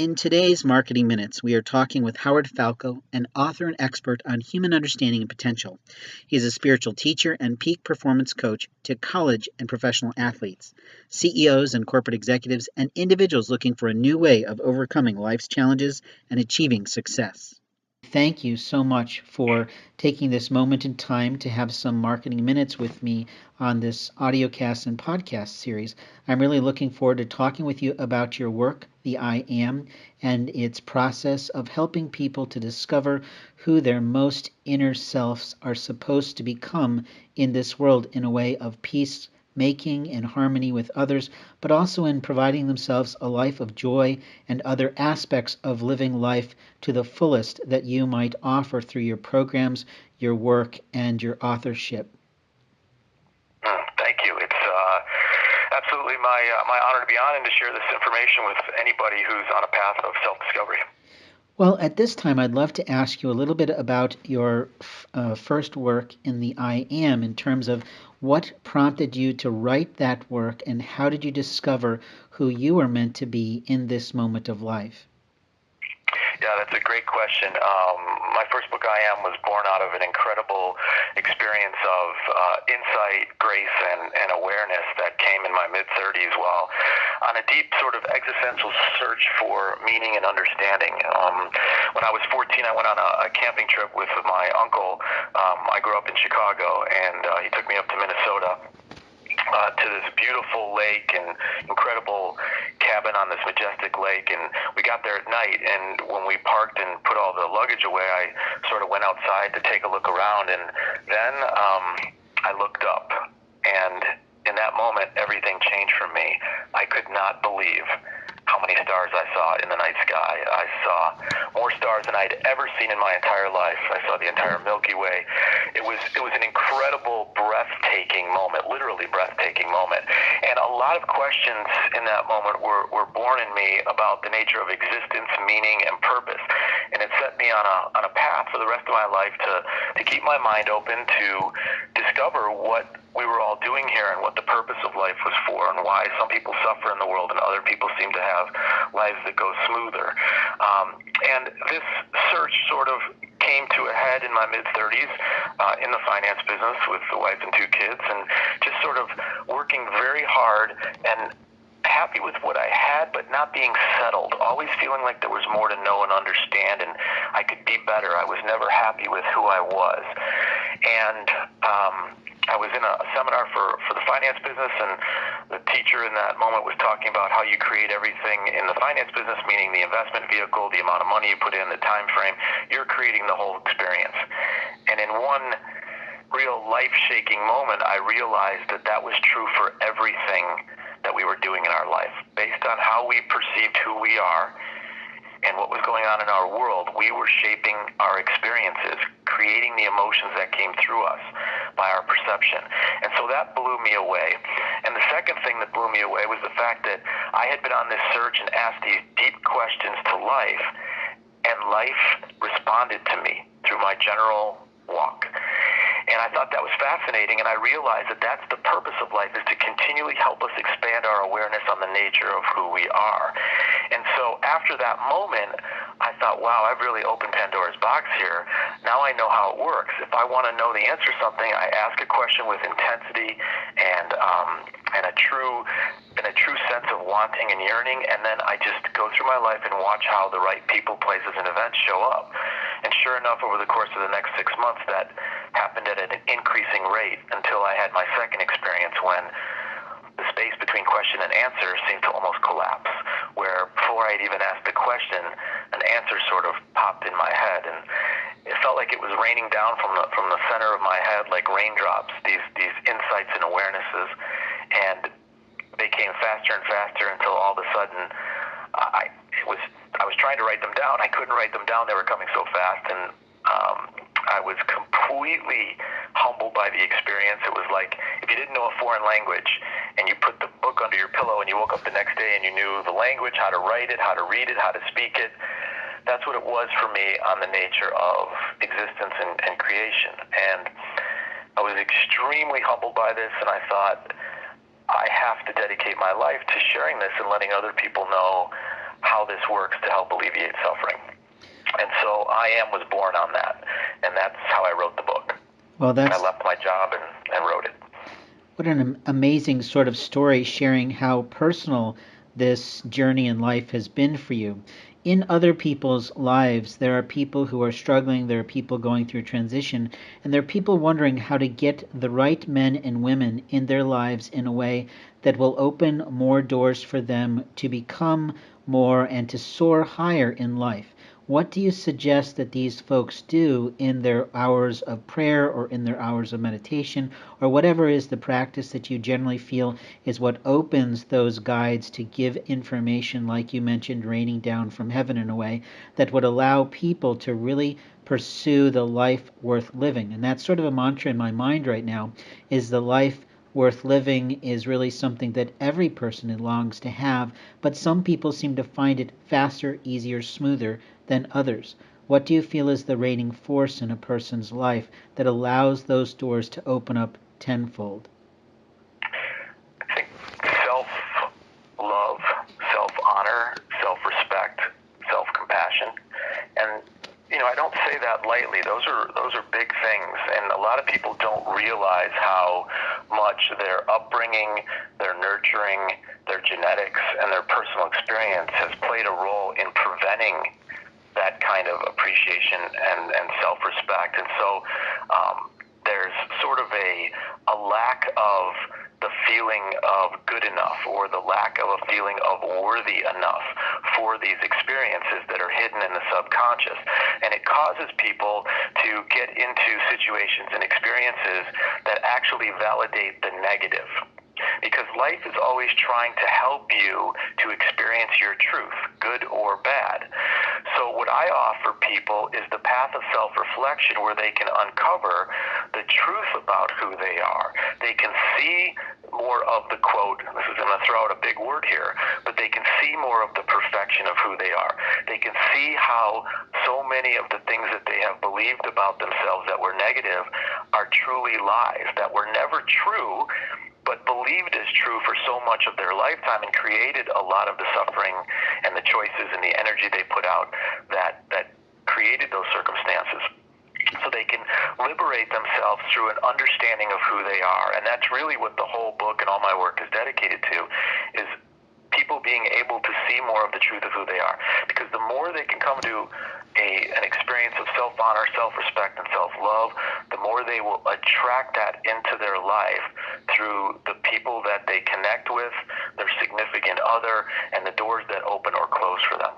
In today's Marketing Minutes, we are talking with Howard Falco, an author and expert on human understanding and potential. He is a spiritual teacher and peak performance coach to college and professional athletes, CEOs and corporate executives, and individuals looking for a new way of overcoming life's challenges and achieving success. Thank you so much for taking this moment in time to have some marketing minutes with me on this audiocast and podcast series. I'm really looking forward to talking with you about your work, the I Am, and its process of helping people to discover who their most inner selves are supposed to become in this world in a way of peace making and harmony with others, but also in providing themselves a life of joy and other aspects of living life to the fullest that you might offer through your programs, your work, and your authorship. Thank you. It's absolutely my honor to be on and to share this information with anybody who's on a path of self-discovery. Well, at this time, I'd love to ask you a little bit about your first work in the I Am in terms of what prompted you to write that work and how did you discover who you were meant to be in this moment of life? Yeah, that's a great question. My first book, I Am, was born out of an incredible experience of insight, grace, and awareness that came in my mid-30s while on a deep sort of existential search for meaning and understanding. When I was 14, I went on a camping trip with my uncle. I grew up in Chicago, and he took me up to Minnesota. To this beautiful lake and incredible cabin on this majestic lake, and we got there at night, and when we parked and put all the luggage away, I sort of went outside to take a look around, and then I looked up, and in that moment everything changed for me. I could not believe how many stars I saw in the night sky. I saw more stars than I'd ever seen in my entire life. I saw the entire Milky Way. It was an incredible, breathtaking moment, literally breathtaking moment. And a lot of questions in that moment were born in me about the nature of existence, meaning, and purpose. And it set me on a path for the rest of my life to keep my mind open to discover what we were all doing here and what the purpose of life was for and why some people suffer in the world and other people seem to have lives that go smoother. And this search sort of came to a head in my mid-30s in the finance business with the wife and two kids, and just sort of working very hard and happy with what I had, but not being settled, always feeling like there was more to know and understand, and I could be better. I was never happy with who I was. And I was in a seminar for the finance business, and the teacher in that moment was talking about how you create everything in the finance business, meaning the investment vehicle, the amount of money you put in, the time frame. You're creating the whole experience. And in one real life-shaking moment, I realized that that was true for everything that we were doing in our life. Based on how we perceived who we are and what was going on in our world, we were shaping our experiences, creating the emotions that came through us by our perception. And so that blew me away. And the second thing that blew me away was the fact that I had been on this search and asked these deep questions to life, and life responded to me through my general walk. And I thought that was fascinating, and I realized that that's the purpose of life, is to continually help us expand our awareness on the nature of who we are. And so after that moment, I thought, wow, I've really opened Pandora's box here. Now I know how it works. If I want to know the answer to something, I ask a question with intensity and a true sense of wanting and yearning, and then I just go through my life and watch how the right people, places, and events show up. And sure enough, over the course of the next 6 months, that happened at an increasing rate until I had my second experience when the space between question and answer seemed to almost collapse, where before I'd even asked the question, an answer sort of popped in my head, and it felt like it was raining down from the center of my head like raindrops, these insights and awarenesses, and they came faster and faster until all of a sudden I was trying to write them down. I couldn't write them down. They were coming so fast, and I was completely humbled by the experience. It was like if you didn't know a foreign language and you put the book under your pillow and you woke up the next day and you knew the language, how to write it, how to read it, how to speak it. That's what it was for me on the nature of existence and creation. And I was extremely humbled by this, and I thought, I have to dedicate my life to sharing this and letting other people know how this works to help alleviate suffering. And so I Am was born on that, and that's how I wrote the book. Well, I left my job and wrote it. What an amazing sort of story, sharing how personal this journey in life has been for you. In other people's lives, there are people who are struggling, there are people going through transition, and there are people wondering how to get the right men and women in their lives in a way that will open more doors for them to become more and to soar higher in life. What do you suggest that these folks do in their hours of prayer or in their hours of meditation or whatever is the practice that you generally feel is what opens those guides to give information, like you mentioned, raining down from heaven in a way that would allow people to really pursue the life worth living? And that's sort of a mantra in my mind right now, is the life worth living is really something that every person longs to have, but some people seem to find it faster, easier, smoother than others. What do you feel is the reigning force in a person's life that allows those doors to open up tenfold? I think self-love, self-honor, self-respect, self-compassion. And I don't say that lightly. Those are big things, and a lot of people don't realize how much their upbringing, their nurturing, their genetics, and their personal experience has played a role in preventing that kind of appreciation and self-respect. And so there's sort of a lack of the feeling of good enough, or the lack of a feeling of worthy enough for these experiences that are hidden in the subconscious. And it causes people to get into situations and experiences that actually validate the negative. Because life is always trying to help you to experience your truth, good or bad. So what I offer people is the path of self-reflection, where they can uncover the truth about who they are. They can see more of the quote, this is going to throw out a big word here, but they can see more of the perfection of who they are. They can see how so many of the things that they have believed about themselves that were negative are truly lies, that were never true, but believed as true for so much of their lifetime, and created a lot of the suffering and the choices and the energy they put out that created those circumstances. So they can liberate themselves through an understanding of who they are. And that's really what the whole book and all my work is dedicated to, is people being able to see more of the truth of who they are. Because the more they can come to an experience of self-honor, self-respect, and self-love, the more they will attract that into their life through the people that they connect with, their significant other, and the doors that open or close for them.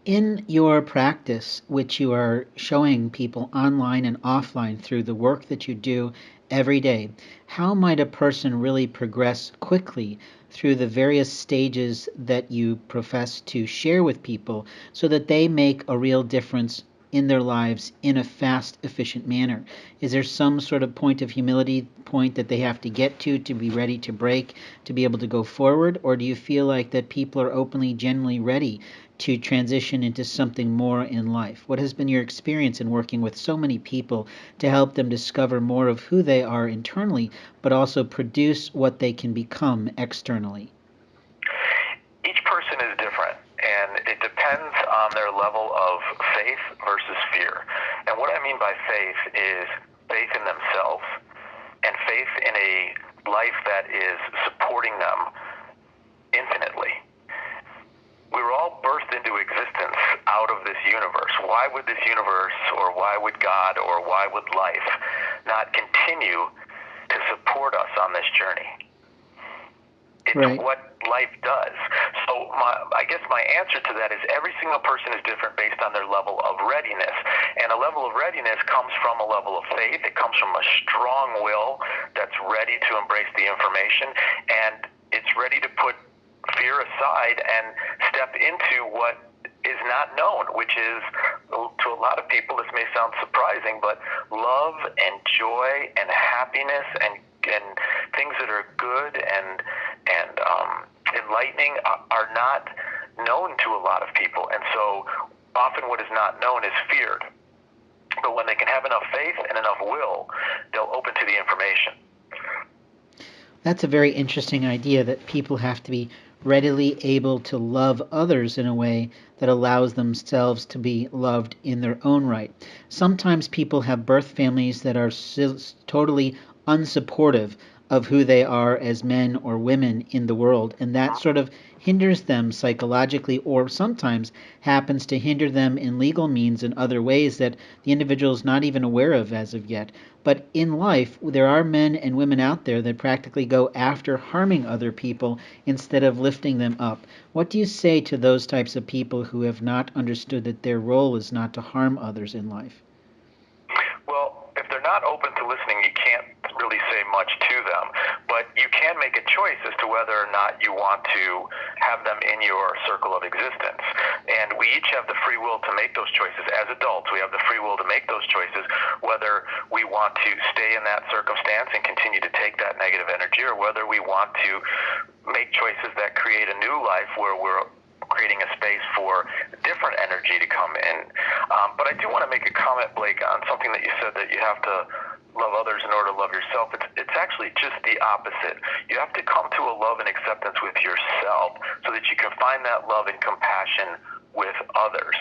In your practice, which you are showing people online and offline through the work that you do every day, how might a person really progress quickly through the various stages that you profess to share with people so that they make a real difference in their lives in a fast, efficient manner? Is there some sort of point of humility point that they have to get to be ready to break, to be able to go forward? Or do you feel like that people are openly, genuinely ready to transition into something more in life? What has been your experience in working with so many people to help them discover more of who they are internally, but also produce what they can become externally? Each person is different, and it depends on their level of faith versus fear. And what I mean by faith is faith in themselves and faith in a life that is supporting them infinitely. We were all birthed into existence out of this universe. Why would this universe, or why would God, or why would life not continue to support us on this journey? It's right. What life does. So I guess my answer to that is every single person is different based on their level of readiness. And a level of readiness comes from a level of faith. It comes from a strong will that's ready to embrace the information, and it's ready to put fear aside and step into what is not known, which is, to a lot of people, this may sound surprising, but love and joy and happiness and things that are good and enlightening are not known to a lot of people. And so often what is not known is feared. But when they can have enough faith and enough will, they'll open to the information. That's a very interesting idea, that people have to be readily able to love others in a way that allows themselves to be loved in their own right. Sometimes people have birth families that are totally unsupportive of who they are as men or women in the world, and that sort of hinders them psychologically, or sometimes happens to hinder them in legal means and other ways that the individual is not even aware of as of yet. But in life, there are men and women out there that practically go after harming other people instead of lifting them up. What do you say to those types of people who have not understood that their role is not to harm others in life? Well, if they're not open to listening, you can't really say much to them. But you can make a choice as to whether or not you want to have them in your circle of existence. And we each have the free will to make those choices. As adults, we have the free will to make those choices, whether we want to stay in that circumstance and continue to take that negative energy, or whether we want to make choices that create a new life where we're creating a space for different energy to come in. But I do want to make a comment, Blake, on something that you said, that you have to love others in order to love yourself. It's actually just the opposite. You have to come to a love and acceptance with yourself so that you can find that love and compassion with others.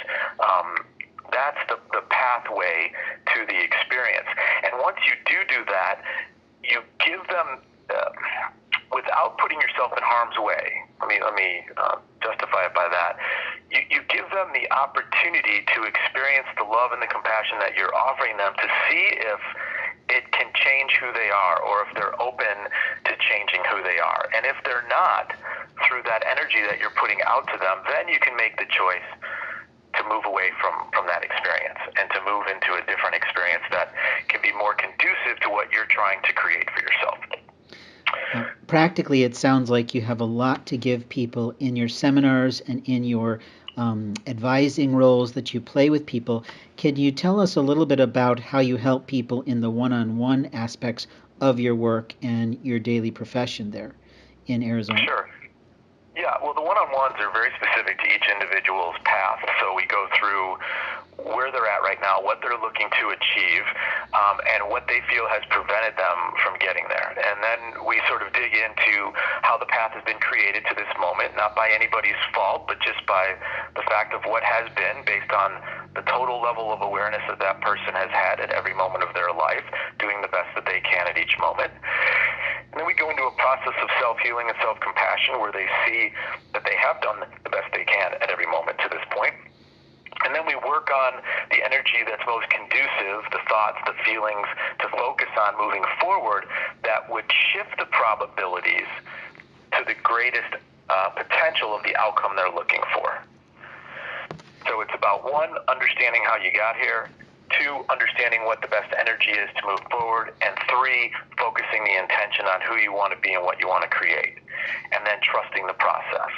That's the pathway to the experience. And once you do that, you give them, without putting yourself in harm's way, let me justify it by that. You give them the opportunity to experience the love and the compassion that you're offering them, to see if it can change who they are, or if they're open to changing who they are. And if they're not, through that energy that you're putting out to them, then you can make the choice to move away from that experience and to move into a different experience that can be more conducive to what you're trying to create for yourself. Practically, it sounds like you have a lot to give people in your seminars and in your advising roles that you play with people. Can you tell us a little bit about how you help people in the one-on-one aspects of your work and your daily profession there in Arizona? Sure. Yeah, well, the one-on-ones are very specific to each individual's path. So we go through where they're at right now, what they're looking to achieve, and what they feel has prevented them from getting there. And then we sort of dig into how the path has been created to this moment, not by anybody's fault, but just by the fact of what has been, based on the total level of awareness that that person has had at every moment of their life, doing the best that they can at each moment. And then we go into a process of self-healing and self-compassion where they see that they have done the best they can at every moment to this point. And then we work on the energy that's most conducive, the thoughts, the feelings, to focus on moving forward that would shift the probabilities to the greatest potential of the outcome they're looking for. So it's about, one, understanding how you got here, two, understanding what the best energy is to move forward, and three, focusing the intention on who you want to be and what you want to create, and then trusting the process.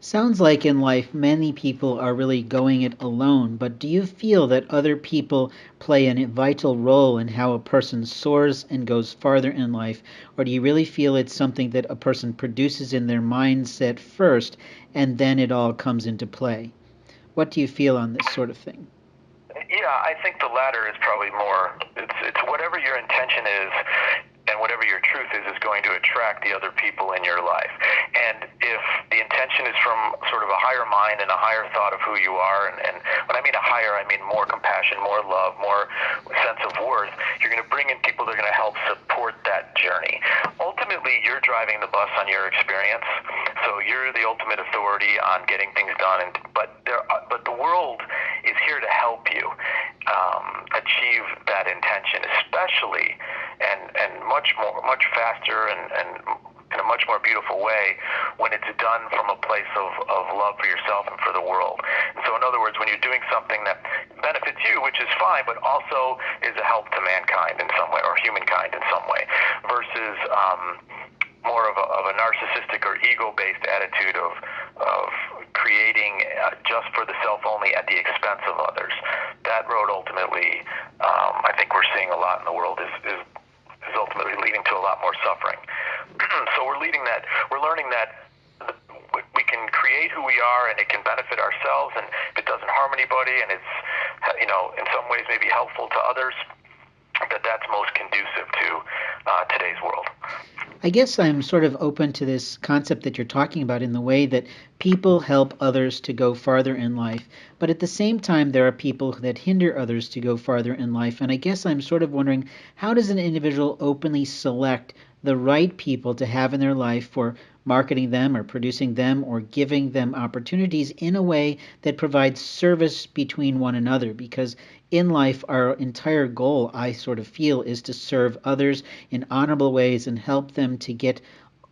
Sounds like in life many people are really going it alone, but do you feel that other people play a vital role in how a person soars and goes farther in life, or do you really feel it's something that a person produces in their mindset first and then it all comes into play? What do you feel on this sort of thing? Yeah, I think the latter is probably more, it's whatever your intention is and whatever your truth is going to attract the other people in your life. And if the intention is from sort of a higher mind and a higher thought of who you are, and when I mean a higher, I mean more compassion, more love, more sense of worth, you're going to bring in people that are going to help support that journey. Ultimately, you're driving the bus on your experience, so you're the ultimate authority on getting things done. But the world is here to help you achieve that intention, especially and much faster and in a much more beautiful way when it's done from a place of love for yourself and for the world. And so in other words, when you're doing something that benefits you, which is fine, but also is a help to mankind in some way, or humankind in some way, versus more of a narcissistic or ego-based attitude of creating just for the self only at the expense of others. That road ultimately, I think we're seeing a lot in the world, is ultimately leading to a lot more suffering. So we're learning that we can create who we are, and it can benefit ourselves, and if it doesn't harm anybody, and it's, in some ways maybe helpful to others, that's most conducive to today's world. I guess I'm sort of open to this concept that you're talking about in the way that people help others to go farther in life, but at the same time, there are people that hinder others to go farther in life. And I guess I'm sort of wondering, how does an individual openly select the right people to have in their life for marketing them or producing them or giving them opportunities in a way that provides service between one another? Because in life, our entire goal, I sort of feel, is to serve others in honorable ways and help them to get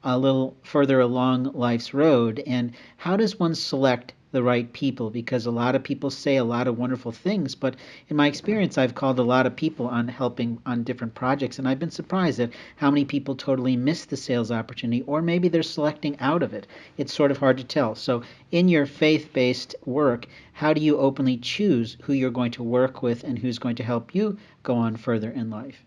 a little further along life's road. And how does one select the right people? Because a lot of people say a lot of wonderful things, but in my experience, I've called a lot of people on helping on different projects, and I've been surprised at how many people totally miss the sales opportunity, or maybe they're selecting out of it. It's sort of hard to tell. So in your faith-based work, how do you openly choose who you're going to work with and who's going to help you go on further in life?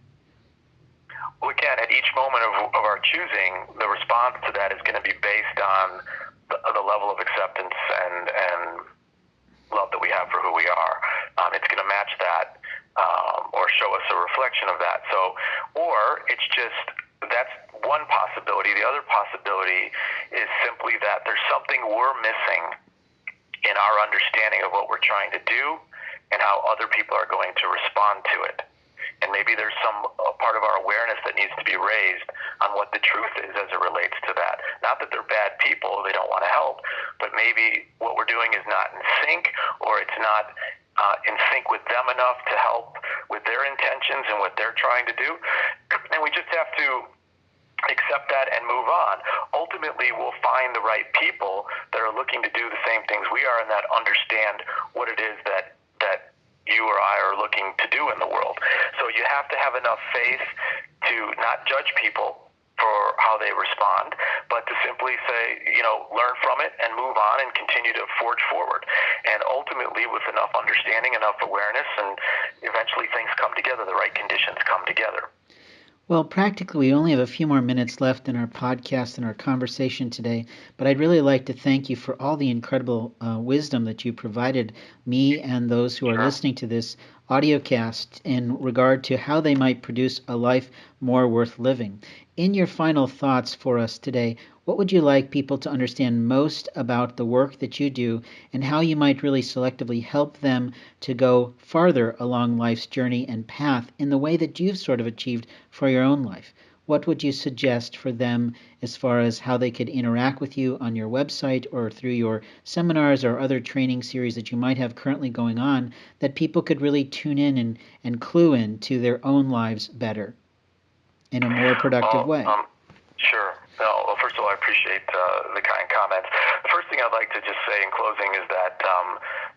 Well, again, at each moment of our choosing, the response to that is going to be based on the level of acceptance and love that we have for who we are. It's going to match that or show us a reflection of that. So, or it's just, that's one possibility. The other possibility is simply that there's something we're missing in our understanding of what we're trying to do and how other people are going to respond to it. And maybe there's some part of our awareness that needs to be raised on what the truth is as it relates to that. Not that they're bad people, they don't want to help, but maybe what we're doing is not in sync, or it's not in sync with them enough to help with their intentions and what they're trying to do. And we just have to accept that and move on. Ultimately, we'll find the right people that are looking to do the same things we are and that understand what it is that you or I are looking to do in the world. So you have to have enough faith to not judge people for how they respond, but to simply say, learn from it and move on and continue to forge forward. And ultimately, with enough understanding, enough awareness, and eventually things come together, the right conditions come together. Well, practically, we only have a few more minutes left in our podcast and our conversation today, but I'd really like to thank you for all the incredible wisdom that you provided me and those who are listening to this audiocast in regard to how they might produce a life more worth living. In your final thoughts for us today, what would you like people to understand most about the work that you do and how you might really selectively help them to go farther along life's journey and path in the way that you've sort of achieved for your own life? What would you suggest for them as far as how they could interact with you on your website or through your seminars or other training series that you might have currently going on that people could really tune in and clue in to their own lives better in a more productive way? Sure. Well, first of all, I appreciate the kind comments. The first thing I'd like to just say in closing is that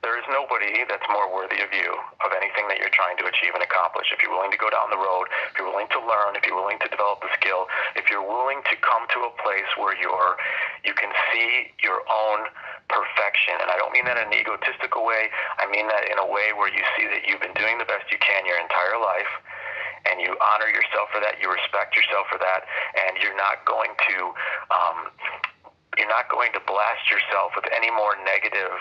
there is nobody that's more worthy of you, of anything that you're trying to achieve and accomplish. If you're willing to go down the road, if you're willing to learn, if you're willing to develop the skill, if you're willing to come to a place where you can see your own perfection. And I don't mean that in an egotistical way. I mean that in a way where you see that you've been doing the best you can your entire life, and you honor yourself for that, you respect yourself for that, and you're not going to blast yourself with any more negative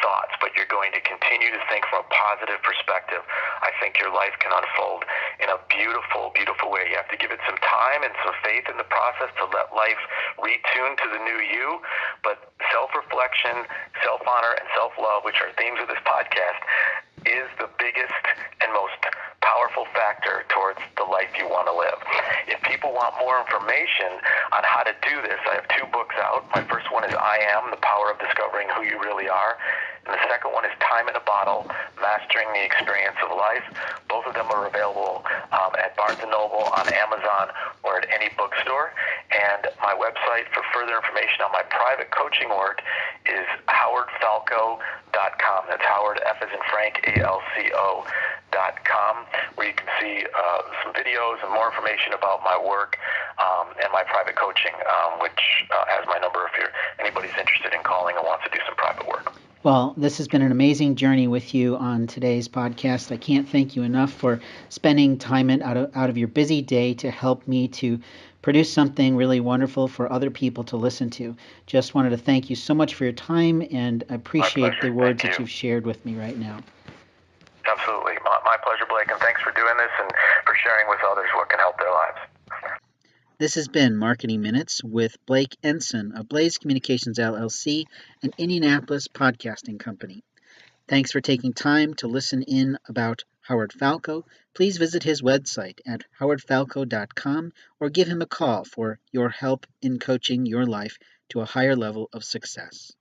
thoughts, but you're going to continue to think from a positive perspective. I think your life can unfold in a beautiful, beautiful way. You have to give it some time and some faith in the process to let life retune to the new you, but self-reflection, self-honor, and self-love, which are themes of this podcast, is the biggest and most powerful factor towards the life you want to live. If people want more information on how to do this, I have 2 books out. My first one is I Am, The Power of Discovering Who You Really Are. And the second one is Time in a Bottle, Mastering the Experience of Life. Both of them are available at Barnes & Noble, on Amazon, or at any bookstore. And my website for further information on my private coaching work is howardfalco.com. That's Howard, F as in Frank, ALCO.com, where you can see some videos and more information about my work and my private coaching, which has my number if anybody's interested in calling and wants to do some private work. Well, this has been an amazing journey with you on today's podcast. I can't thank you enough for spending time out of your busy day to help me to produce something really wonderful for other people to listen to. Just wanted to thank you so much for your time, and I appreciate the words that you've shared with me right now. Absolutely. My pleasure, Blake, and thanks for doing this and for sharing with others what can help their lives. This has been Marketing Minutes with Blake Ensign of Blaze Communications LLC, an Indianapolis podcasting company. Thanks for taking time to listen in about Howard Falco. Please visit his website at howardfalco.com or give him a call for your help in coaching your life to a higher level of success.